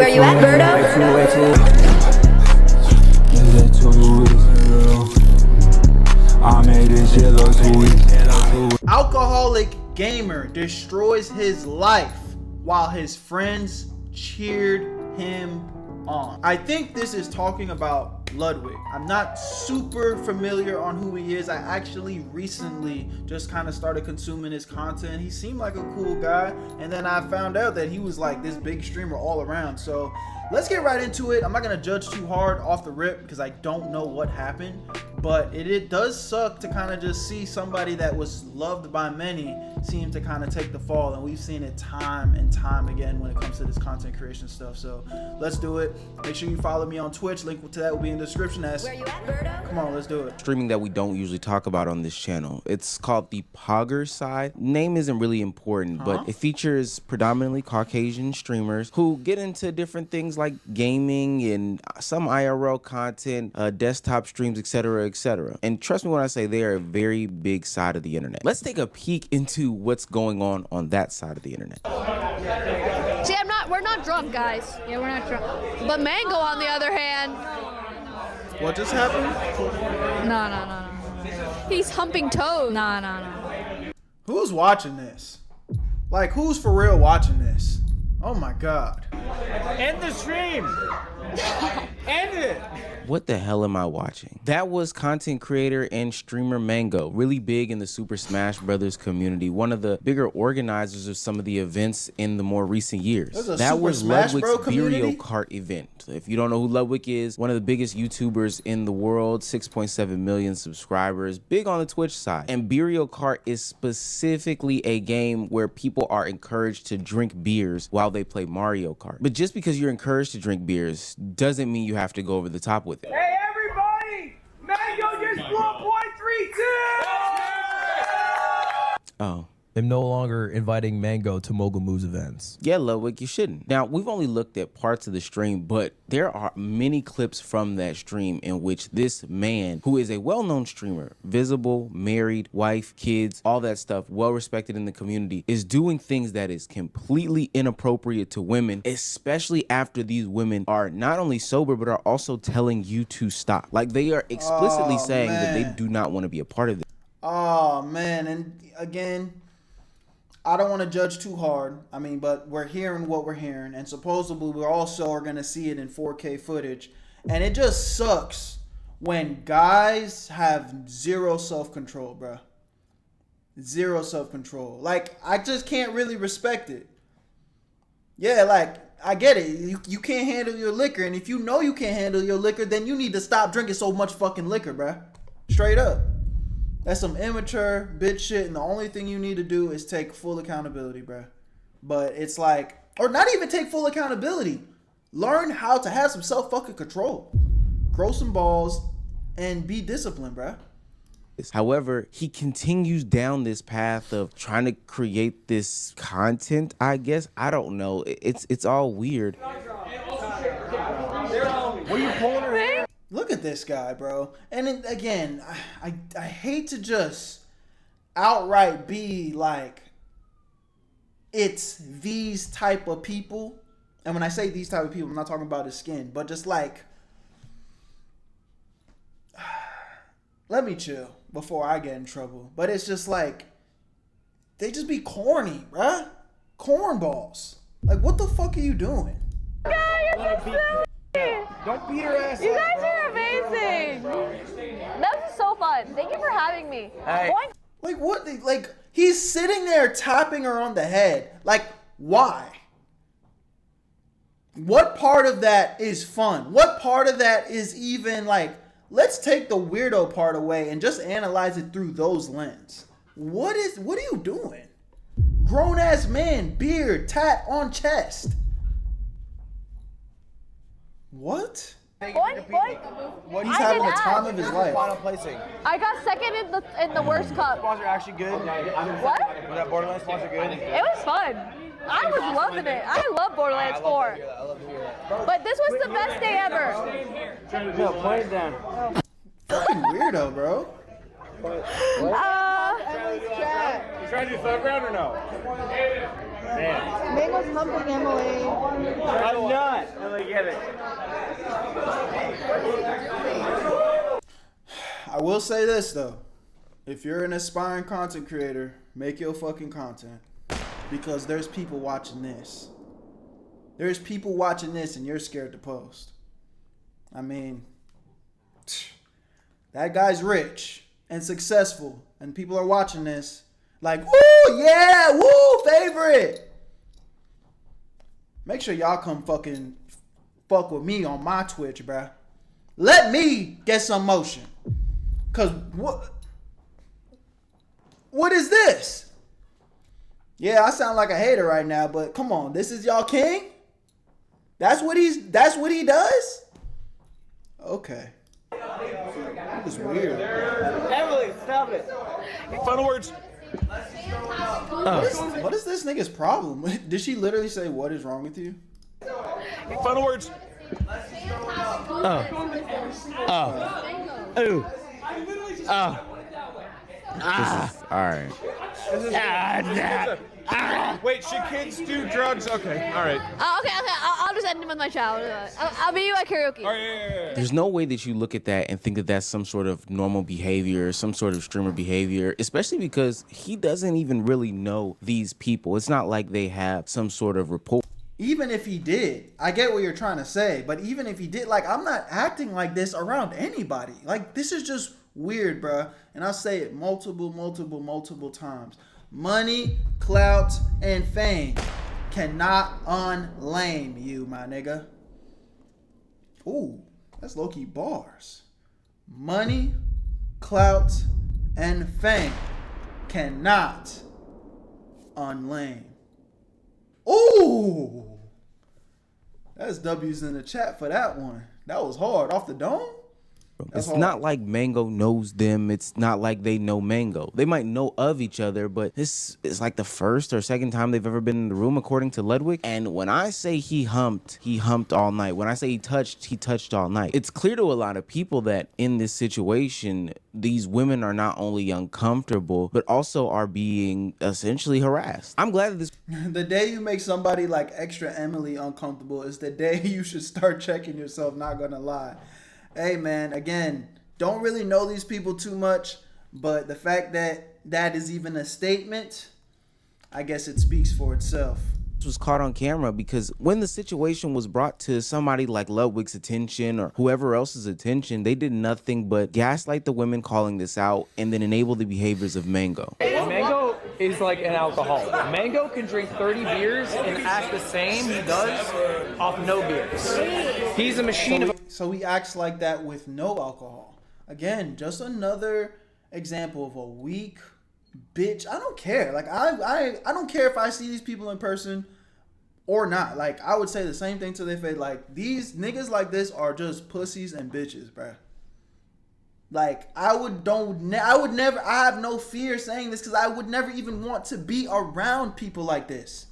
Where you at, Berto? I made this shit look sweet. Alcoholic gamer destroys his life while his friends cheered him on. I think this is talking about Ludwig. I'm not super familiar on who he is. I actually recently just kind of started consuming his content. He seemed like a cool guy, and then I found out that he was like this big streamer all around. So let's get right into it. I'm not gonna judge too hard off the rip because I don't know what happened, but it does suck to kind of just see somebody that was loved by many seem to kind of take the fall, and we've seen it time and time again when it comes to this content creation stuff. So let's do it. Make sure you follow me on Twitch. Link to that will be in the description. Where you at, Berto? Come on, let's do it. Streaming that we don't usually talk about on this channel. It's called the Pogger side. Name isn't really important, but it features predominantly Caucasian streamers who get into different things like gaming and some IRL content, desktop streams, etc., etc. And trust me when I say they are a very big side of the internet. Let's take a peek into what's going on that side of the internet. See, we're not drunk, guys. Yeah, we're not drunk. But Mango, on the other hand. What just happened? No. He's humping toes. No. Who's watching this? Like, who's for real watching this? Oh my God. End the stream. End it. What the hell am I watching? That was content creator and streamer Mango, really big in the Super Smash Brothers community, one of the bigger organizers of some of the events in the more recent years. That was Ludwig's Beerio Kart event. If you don't know who Ludwig is, one of the biggest YouTubers in the world, 6.7 million subscribers, big on the Twitch side. And Beerio Kart is specifically a game where people are encouraged to drink beers while they play Mario Kart. But just because you're encouraged to drink beers doesn't mean you have to go over the top with it. Hey everybody! Mango just blew a .32! Oh. I'm no longer inviting Mango to Mogul Moves events. Yeah, Ludwig, you shouldn't. Now, we've only looked at parts of the stream, but there are many clips from that stream in which this man, who is a well-known streamer, visible, married, wife, kids, all that stuff, well-respected in the community, is doing things that is completely inappropriate to women, especially after these women are not only sober, but are also telling you to stop. Like, they are explicitly saying that they do not want to be a part of this. Oh, man. And again, I don't want to judge too hard. I mean, but we're hearing what we're hearing, and supposedly we also are going to see it in 4K footage. And it just sucks when guys have zero self-control, bro. Zero self-control. Like, I just can't really respect it. Yeah, like, I get it. You can't handle your liquor, and if you know you can't handle your liquor, then you need to stop drinking so much fucking liquor, bro. Straight up. That's some immature bitch shit, and the only thing you need to do is take full accountability, bruh. But it's like, or not even take full accountability. Learn how to have some self-fucking control. Grow some balls and be disciplined, bruh. However, he continues down this path of trying to create this content, I guess. I don't know. It's all weird. What are you pulling her hair? Look at this guy, bro. And then, again, I hate to just outright be like, it's these type of people. And when I say these type of people, I'm not talking about his skin, but just like, let me chill before I get in trouble. But it's just like, they just be corny, bruh. Cornballs. Like, what the fuck are you doing? Don't beat her ass. You guys are amazing. That was so fun. Thank you for having me. Hey. Like, what? Like, he's sitting there tapping her on the head. Like, why? What part of that is fun? What part of that is even like, let's take the weirdo part away and just analyze it through those lenses. What are you doing? Grown ass man, beard, tat on chest. What? He's having the time of his life. Final placing. I got second in the worst cup. Sponsor actually good. What? Was that Borderlands sponsor good? It was fun. I was loving it. I love Borderlands 4. I love to hear that. But this was the best day ever. No, point it down. Fucking weirdo, bro. You trying to do thug round or no? Man. Mango's humping Emily. I'm not. get it. I will say this though. If you're an aspiring content creator, make your fucking content. Because there's people watching this. There's people watching this and you're scared to post. I mean, that guy's rich and successful and people are watching this like, woo, yeah, woo, favorite. Make sure y'all come fuck with me on my Twitch, bruh. Let me get some motion. Cause what is this? Yeah, I sound like a hater right now, but come on, this is y'all king? That's what he does? Okay. That was weird. Emily, stop it. Final words. What is this nigga's problem? Did she literally say, what is wrong with you? Final words. All right. Wait, should kids do drugs? Okay, all right. Okay. I'll just end him with my child. I'll be you at karaoke. All right, yeah. There's no way that you look at that and think that that's some sort of normal behavior, some sort of streamer behavior, especially because he doesn't even really know these people. It's not like they have some sort of rapport. Even if he did, I get what you're trying to say, but even if he did, like, I'm not acting like this around anybody. Like, this is just weird, bruh. And I'll say it multiple times. Money, clout, and fame cannot unlame you, my nigga. Ooh, that's low-key bars. Money, clout, and fame cannot unlame. Ooh! That's W's in the chat for that one. That was hard. Off the dome? It's not like Mango knows them. It's not like they know Mango. They might know of each other, but this is like the first or second time they've ever been in the room, according to Ludwig. And when I say he humped all night. When I say he touched all night. It's clear to a lot of people that in this situation, these women are not only uncomfortable, but also are being essentially harassed. I'm glad that this... The day you make somebody like Extra Emily uncomfortable is the day you should start checking yourself, not gonna lie. Hey man, again, don't really know these people too much, but the fact that that is even a statement, I guess it speaks for itself. Was caught on camera because when the situation was brought to somebody like Ludwig's attention or whoever else's attention, they did nothing but gaslight the women calling this out and then enable the behaviors of Mango. Mango is like an alcoholic. Mango can drink 30 beers and act the same he does off no beers. He's a machine So he acts like that with no alcohol. Again, just another example of a weak bitch. I don't care. Like I don't care if I see these people in person or not. Like I would say the same thing to their face. Like these niggas like this are just pussies and bitches, bruh. Like I have no fear saying this because I would never even want to be around people like this.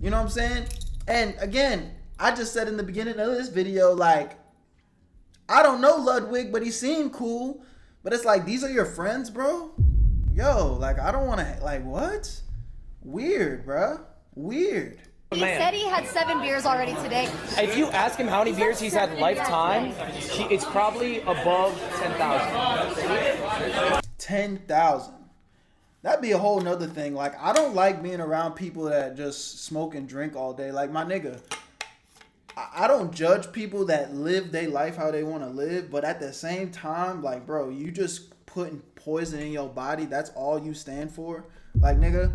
You know what I'm saying? And again, I just said in the beginning of this video, like, I don't know Ludwig, but he seemed cool. But it's like, these are your friends, bro? Yo, like, I don't want to, like, what? Weird, bro. Weird. He said he had 7 beers already today. If you ask him how many beers he's had lifetime, it's probably above 10,000. 10,000. That'd be a whole nother thing. Like, I don't like being around people that just smoke and drink all day. Like, my nigga, I don't judge people that live their life how they want to live. But at the same time, like, bro, you just putting poison in your body. That's all you stand for. Like, nigga,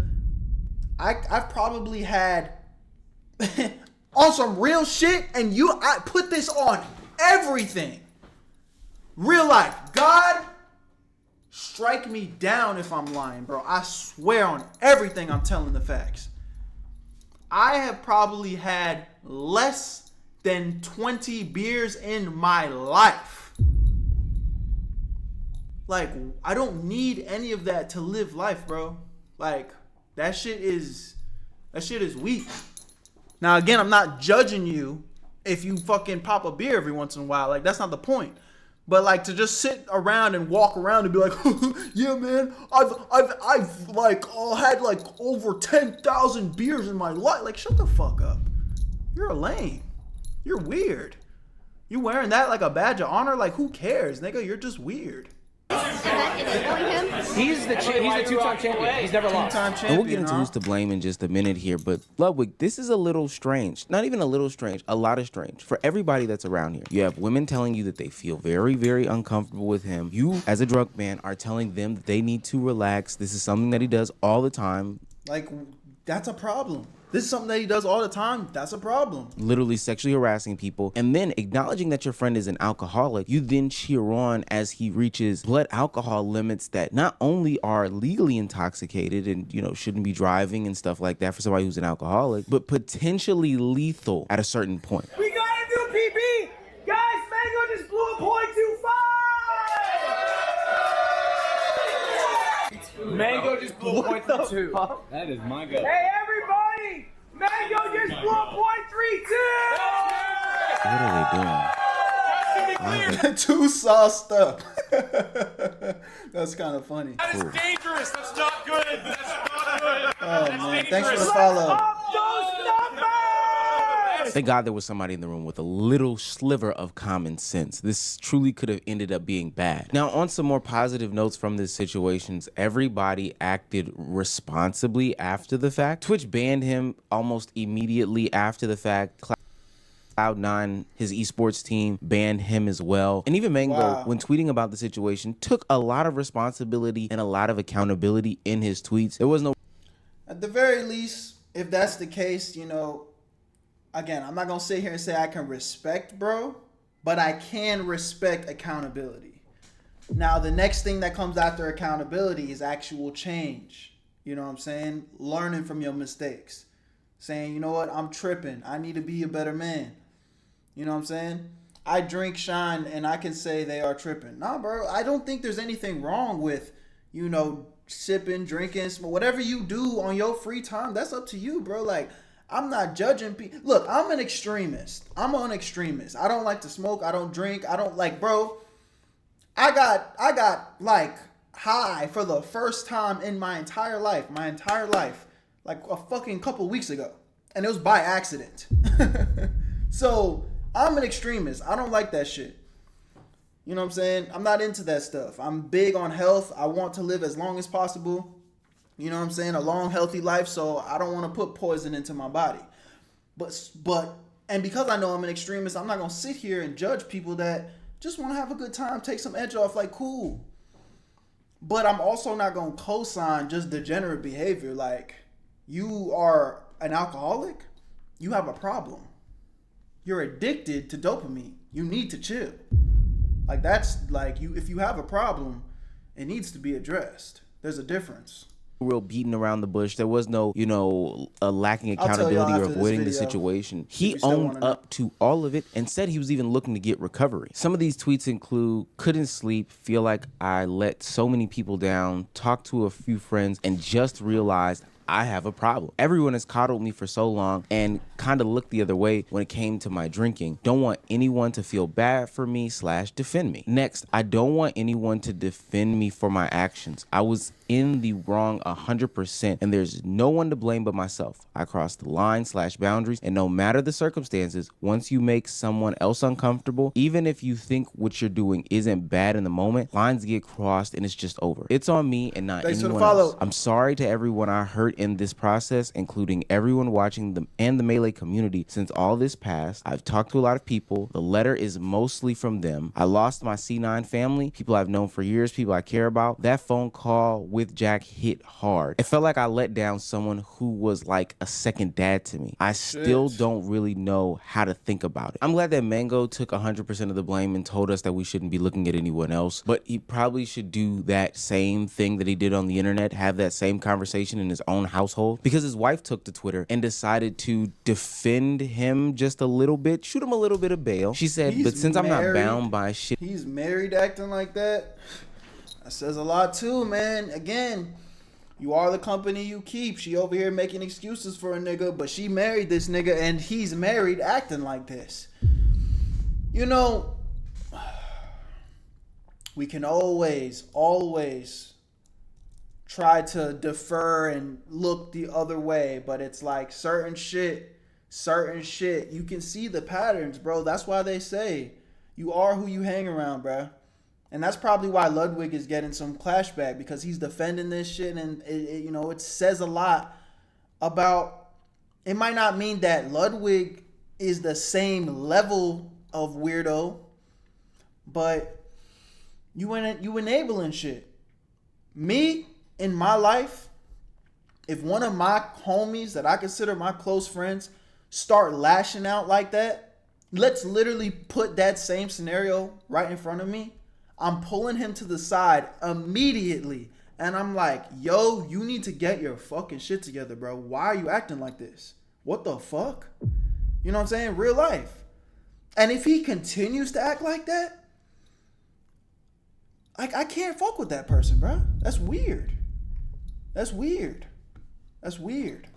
I've probably had on some real shit, and I put this on everything. Real life. God, strike me down if I'm lying, bro. I swear on everything I'm telling the facts. I have probably had less than 20 beers in my life. Like, I don't need any of that to live life, bro. Like, that shit is weak. Now, again, I'm not judging you if you fucking pop a beer every once in a while. Like, that's not the point. But like to just sit around and walk around and be like, yeah, man, I've like had like over 10,000 beers in my life. Like, shut the fuck up. You're a lame. You're weird. You wearing that like a badge of honor? Like, who cares, nigga? You're just weird. He's the two-time champion. He's never lost. Two-time champion, And we'll get into who's to blame in just a minute here, but Ludwig, this is a little strange. Not even a little strange, a lot of strange. For everybody that's around here, you have women telling you that they feel very, very uncomfortable with him. You, as a drunk man, are telling them that they need to relax. This is something that he does all the time. Like, that's a problem. This is something that he does all the time. That's a problem. Literally sexually harassing people. And then acknowledging that your friend is an alcoholic, you then cheer on as he reaches blood alcohol limits that not only are legally intoxicated and, you know, shouldn't be driving and stuff like that for somebody who's an alcoholic, but potentially lethal at a certain point. We gotta do PB! Guys, Mango just blew a .25! Mango just blew a .32. That is my gut. Hey, everybody! Mango just blew a .32! What are they doing? Too sauced up. That's kind of funny. That is dangerous. That's not good. That's not good. Oh, That's man. dangerous. Thanks for the follow. Up those numbers! Thank God there was somebody in the room with a little sliver of common sense. This truly could have ended up being bad. Now, on some more positive notes from this situations, everybody acted responsibly after the fact. Twitch banned him almost immediately after the fact. Cloud9, his esports team, banned him as well. And even Mango, when tweeting about the situation, took a lot of responsibility and a lot of accountability in his tweets. There was no... At the very least, if that's the case, you know, again, I'm not going to sit here and say I can respect bro, but I can respect accountability. Now, the next thing that comes after accountability is actual change. You know what I'm saying? Learning from your mistakes. Saying, you know what, I'm tripping. I need to be a better man. You know what I'm saying? I drink shine and I can say they are tripping. Nah, bro, I don't think there's anything wrong with, you know, sipping, drinking, whatever you do on your free time. That's up to you, bro. Like, I'm not judging people. Look, I'm an extremist. I'm an extremist. I don't like to smoke. I don't drink. I don't like, bro. I got like high for the first time in my entire life, like a fucking couple weeks ago. And it was by accident. So I'm an extremist. I don't like that shit. You know what I'm saying? I'm not into that stuff. I'm big on health. I want to live as long as possible. You know what I'm saying? A long, healthy life. So I don't want to put poison into my body. And because I know I'm an extremist, I'm not going to sit here and judge people that just want to have a good time, take some edge off, like, cool. But I'm also not going to co-sign just degenerate behavior. Like, you are an alcoholic, you have a problem. You're addicted to dopamine. You need to chill. Like, that's like, if you have a problem, it needs to be addressed. There's a difference. Real beating around the bush. There was no, you know, lacking accountability or avoiding the situation. He owned up to all of it and said he was even looking to get recovery. Some of these tweets include, couldn't sleep, feel like I let so many people down, talked to a few friends, and just realized I have a problem. Everyone has coddled me for so long and kind of looked the other way when it came to my drinking. Don't want anyone to feel bad for me / defend me. Next, I don't want anyone to defend me for my actions. I was in the wrong 100% and there's no one to blame but myself. I crossed the line / boundaries, and no matter the circumstances, once you make someone else uncomfortable, even if you think what you're doing isn't bad in the moment, lines get crossed and it's just over. It's on me and not anyone else. I'm sorry to everyone I hurt in this process, including everyone watching and the Melee community. Since all this passed, I've talked to a lot of people. The letter is mostly from them. I lost my C9 family, people I've known for years, people I care about. That phone call with Jack hit hard. It felt like I let down someone who was like a second dad to me. I still don't really know how to think about it. I'm glad that Mango took 100% of the blame and told us that we shouldn't be looking at anyone else, but he probably should do that same thing that he did on the internet, have that same conversation in his own household, because his wife took to Twitter and decided to defend him just a little bit, shoot him a little bit of bail. She said, but since I'm not bound by shit. He's married acting like that. That says a lot too, man. Again, you are the company you keep. She over here making excuses for a nigga, but she married this nigga and he's married acting like this. You know, we can always try to defer and look the other way, but it's like certain shit certain shit, you can see the patterns, bro. That's why they say you are who you hang around, bro. And that's probably why Ludwig is getting some clashback, because he's defending this shit, and it says a lot about. It might not mean that Ludwig is the same level of weirdo, but you enabling shit. Me, in my life, if one of my homies that I consider my close friends start lashing out like that, let's literally put that same scenario right in front of me. I'm pulling him to the side immediately, and I'm like, yo, you need to get your fucking shit together, bro. Why are you acting like this? What the fuck? You know what I'm saying? Real life. And if he continues to act like that, I can't fuck with that person, bro. That's weird. That's weird. That's weird.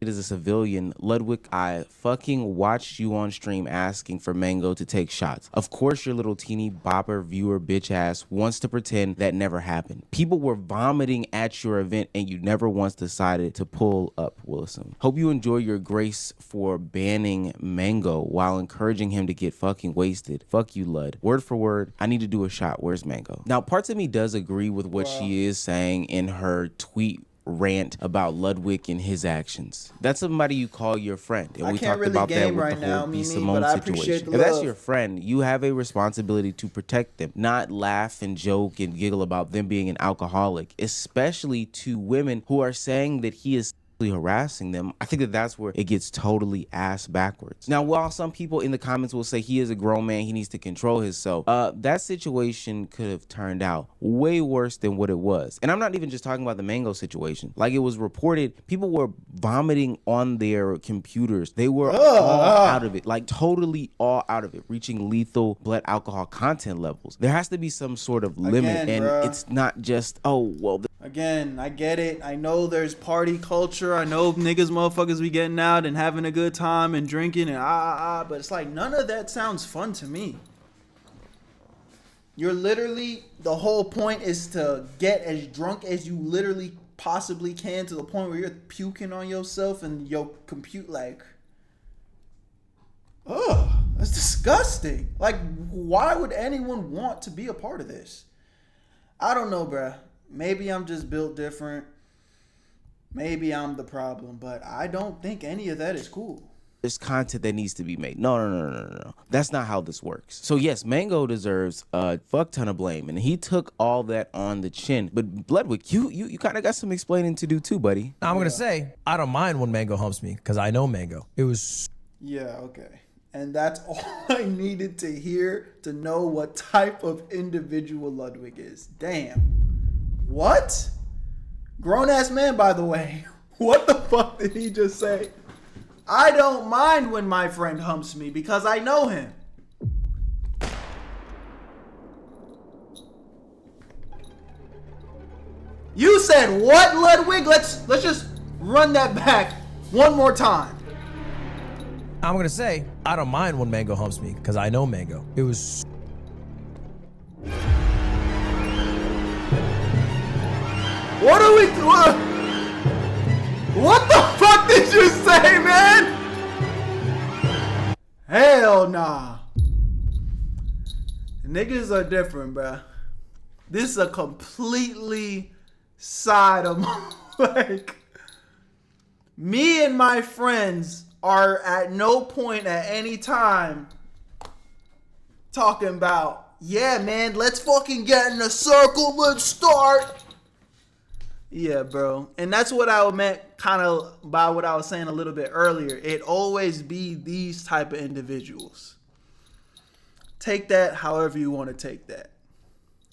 As a civilian, Ludwig, I fucking watched you on stream asking for Mango to take shots. Of course, your little teeny bopper viewer bitch ass wants to pretend that never happened. People were vomiting at your event and you never once decided to pull up, Willison. Hope you enjoy your grace for banning Mango while encouraging him to get fucking wasted. Fuck you, Lud. Word for word, I need to do a shot. Where's Mango? Now, parts of me does agree with what she is saying in her tweet rant about Ludwig and his actions. That's somebody you call your friend, and we talked about that with the whole B. Simone situation. If that's your friend, you have a responsibility to protect them, not laugh and joke and giggle about them being an alcoholic, especially to women who are saying that he is harassing them. I think that that's where it gets totally ass backwards. Now, while some people in the comments will say he is a grown man, he needs to control himself, that situation could have turned out way worse than what it was. And I'm not even just talking about the Mango situation. Like, it was reported, people were vomiting on their computers. They were all out of it, like totally all out of it, reaching lethal blood alcohol content levels. There has to be some sort of limit, and it's not just, oh, well, again, I get it. I know there's party culture. I know niggas, motherfuckers be getting out and having a good time and drinking and but it's like none of that sounds fun to me. You're literally, the whole point is to get as drunk as you literally possibly can, to the point where you're puking on yourself and your compute, like, ugh, that's disgusting. Like, why would anyone want to be a part of this? I don't know, bruh. Maybe I'm just built different. Maybe I'm the problem, but I don't think any of that is cool. There's content that needs to be made. No. That's not how this works. So yes, Mango deserves a fuck ton of blame, and he took all that on the chin. But Ludwig, you kind of got some explaining to do too, buddy. I'm gonna say I don't mind when Mango humps me because I know Mango. It was. Yeah, okay. And that's all I needed to hear to know what type of individual Ludwig is. Damn. What? Grown-ass man, by the way. What the fuck did he just say? I don't mind when my friend humps me because I know him. You said what, Ludwig? Let's just run that back one more time. I'm gonna say I don't mind when Mango humps me because I know Mango. It was. What are we doing? What the fuck did you say, man? Hell nah. Niggas are different, bruh. This is a completely side of my, like, me and my friends are at no point at any time talking about, yeah, man, let's fucking get in a circle, let's start. Yeah, bro. And that's what I meant kind of by what I was saying a little bit earlier. It always be these type of individuals. Take that however you want to take that.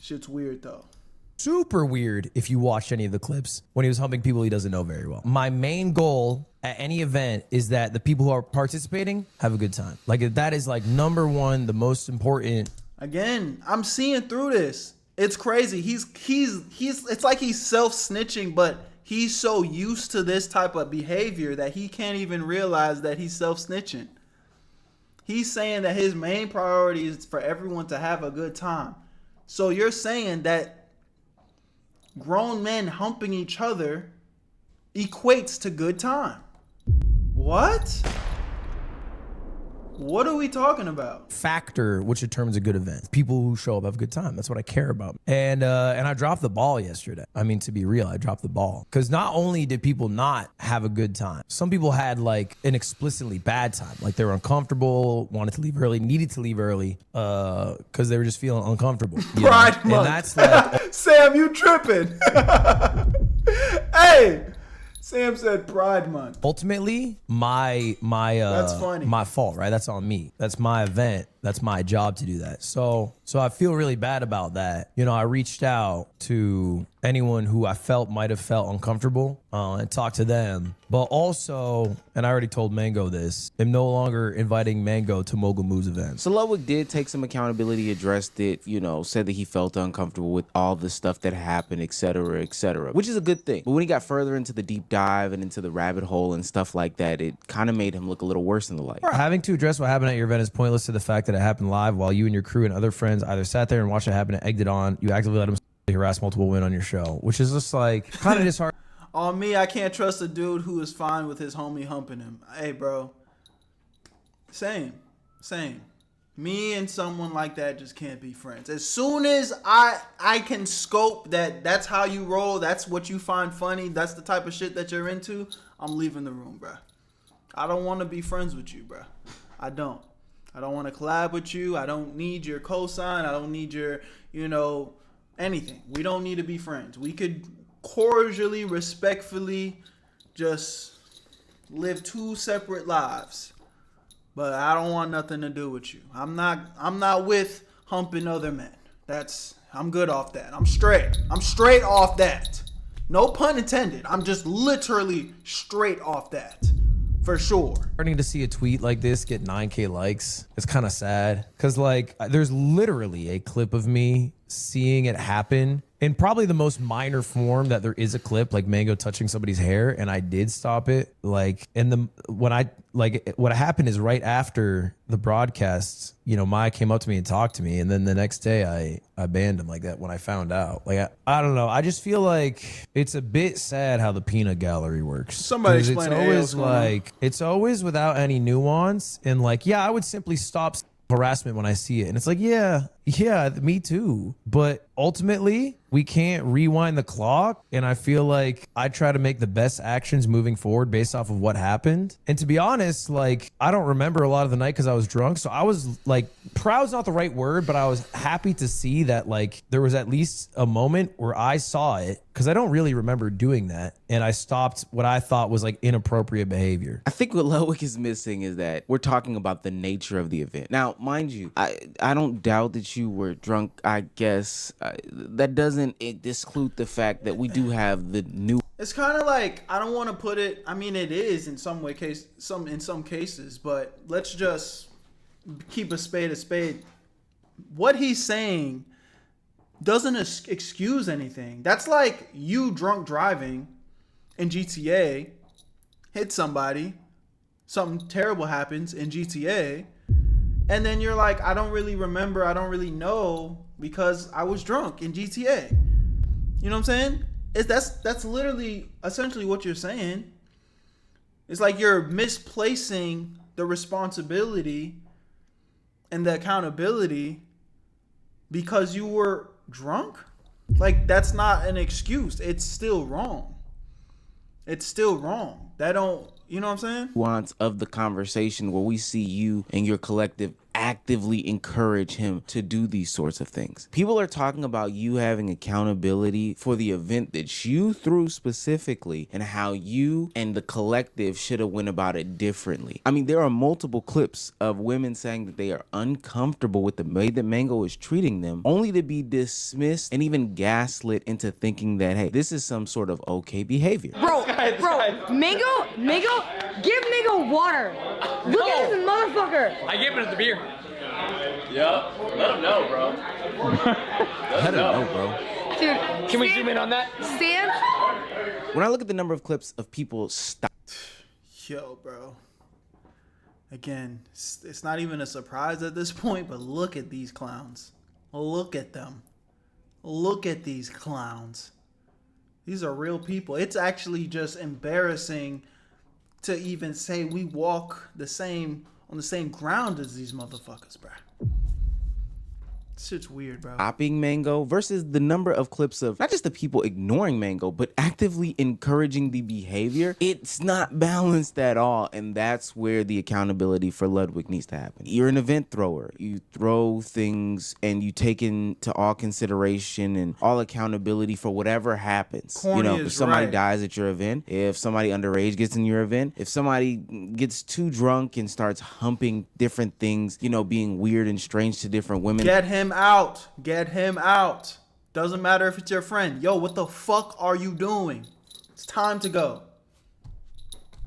Shit's weird, though. Super weird if you watch any of the clips when he was humping people he doesn't know very well. My main goal at any event is that the people who are participating have a good time. Like, that is like number one, the most important. Again, I'm seeing through this. It's crazy. He's it's like he's self-snitching, but he's so used to this type of behavior that he can't even realize that he's self-snitching. He's saying that his main priority is for everyone to have a good time. So you're saying that grown men humping each other equates to good time. What? What are we talking about? Factor which determines a good event. People who show up have a good time. That's what I care about. And I dropped the ball yesterday. I mean, to be real, I dropped the ball. Because not only did people not have a good time, some people had like an explicitly bad time. Like they were uncomfortable, wanted to leave early, needed to leave early because they were just feeling uncomfortable. Pride month. And that's like... Sam, you tripping. Hey! Sam said Pride Month. Ultimately, that's funny. My fault, right? That's on me. That's my event. That's my job to do that. So I feel really bad about that. You know, I reached out to anyone who I felt might have felt uncomfortable and talked to them. But also, and I already told Mango this, I'm no longer inviting Mango to Mogul Moves events. So Ludwig did take some accountability, addressed it, you know, said that he felt uncomfortable with all the stuff that happened, et cetera, which is a good thing. But when he got further into the deep dive and into the rabbit hole and stuff like that, it kind of made him look a little worse in the light. Having to address what happened at your event is pointless to the fact that it happened live while you and your crew and other friends either sat there and watched it happen and egged it on. You actively let him harass multiple women on your show, which is just like kind of disheartening. On me, I can't trust a dude who is fine with his homie humping him. Hey, bro. Same. Me and someone like that just can't be friends. As soon as I can scope that's how you roll, that's what you find funny, that's the type of shit that you're into, I'm leaving the room, bro. I don't want to be friends with you, bro. I don't want to collab with you. I don't need your cosign. I don't need your, anything. We don't need to be friends. We could cordially, respectfully just live two separate lives. But I don't want nothing to do with you. I'm not with humping other men. I'm good off that. I'm straight off that. No pun intended. I'm just literally straight off that. For sure. Starting to see a tweet like this get 9K likes. It's kind of sad. Because, like, there's literally a clip of me seeing it happen in probably the most minor form that there is a clip, like Mango touching somebody's hair, and I did stop it. Like, what happened is right after the broadcast, Maya came up to me and talked to me, and then the next day I banned him like that when I found out. Like, I don't know. I just feel like it's a bit sad how the peanut gallery works. Somebody explain it. It's always like, it's always without any nuance, and like, yeah, I would simply stop harassment when I see it, and it's like, yeah, me too. But ultimately, we can't rewind the clock, and I feel like I try to make the best actions moving forward based off of what happened. And to be honest, like, I don't remember a lot of the night because I was drunk, so I was like, proud's not the right word, but I was happy to see that like there was at least a moment where I saw it, because I don't really remember doing that, and I stopped what I thought was like inappropriate behavior. I think what Ludwig is missing is that we're talking about the nature of the event. Now, mind you, I don't doubt that you were drunk, I guess. That doesn't exclude the fact that we do have the new. It's kind of like, I don't want to put it, I mean, it is in some cases, but let's just keep a spade a spade. What he's saying doesn't excuse anything. That's like you drunk driving in GTA, hit somebody, something terrible happens in GTA, and then you're like, I don't really remember, I don't really know because I was drunk in GTA. You know what I'm saying? That's literally essentially what you're saying. It's like you're misplacing the responsibility and the accountability because you were drunk. Like, that's not an excuse. It's still wrong. That don't, you know what I'm saying? Nuance of the conversation where we see you and your collective actively encourage him to do these sorts of things. People are talking about you having accountability for the event that you threw specifically and how you and the collective should have went about it differently. I mean, there are multiple clips of women saying that they are uncomfortable with the way that Mango is treating them, only to be dismissed and even gaslit into thinking that, hey, this is some sort of okay behavior. Bro, Mango, give Mango water. Look at this motherfucker. I gave it the beer. Yeah, let him know, bro. Let him know, bro. Dude, can we zoom in on that? Stan? When I look at the number of clips of people Yo, bro. Again, it's not even a surprise at this point, but look at these clowns. Look at them. Look at these clowns. These are real people. It's actually just embarrassing to even say we walk on the same ground as these motherfuckers, bro. Shit's weird, bro. Copying Mango versus the number of clips of not just the people ignoring Mango, but actively encouraging the behavior. It's not balanced at all, and that's where the accountability for Ludwig needs to happen. You're an event thrower. You throw things and you take into all consideration and all accountability for whatever happens. Corny you know, if is somebody right. dies at your event, if somebody underage gets in your event, if somebody gets too drunk and starts humping different things, you know, being weird and strange to different women. Get him out. Get him out. Doesn't matter if it's your friend. Yo, what the fuck are you doing? It's time to go.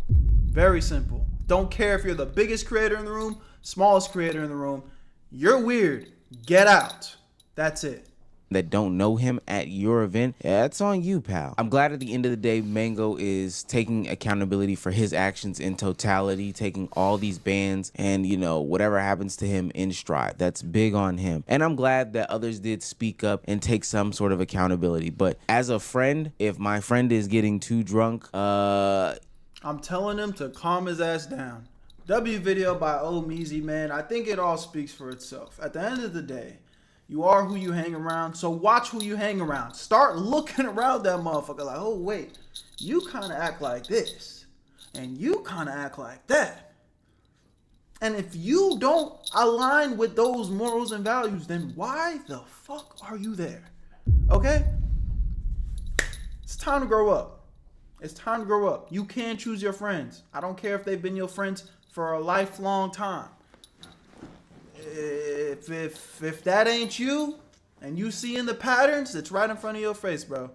Very simple. Don't care if you're the biggest creator in the room, smallest creator in the room. You're weird. Get out. That's it. That don't know him at your event, that's on you, pal. I'm glad at the end of the day, Mango is taking accountability for his actions in totality, taking all these bans and, you know, whatever happens to him in stride. That's big on him. And I'm glad that others did speak up and take some sort of accountability. But as a friend, if my friend is getting too drunk, I'm telling him to calm his ass down. W video by Meezy, man. I think it all speaks for itself. At the end of the day, you are who you hang around, so watch who you hang around. Start looking around that motherfucker like, oh, wait, you kind of act like this, and you kind of act like that. And if you don't align with those morals and values, then why the fuck are you there? Okay? It's time to grow up. It's time to grow up. You can choose your friends. I don't care if they've been your friends for a lifelong time. If that ain't you and you seeing the patterns that's right in front of your face, bro,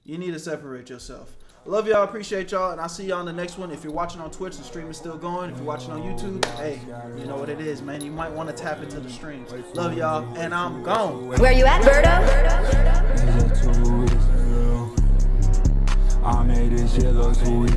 you need to separate yourself. I love y'all, appreciate y'all, and I'll see y'all on the next one. If you're watching on Twitch, the stream is still going. If you're watching on YouTube, hey, you know what it is, man. You might want to tap into the streams. Love y'all, and I'm gone. Where you at, Berto? I made this shit look sweet.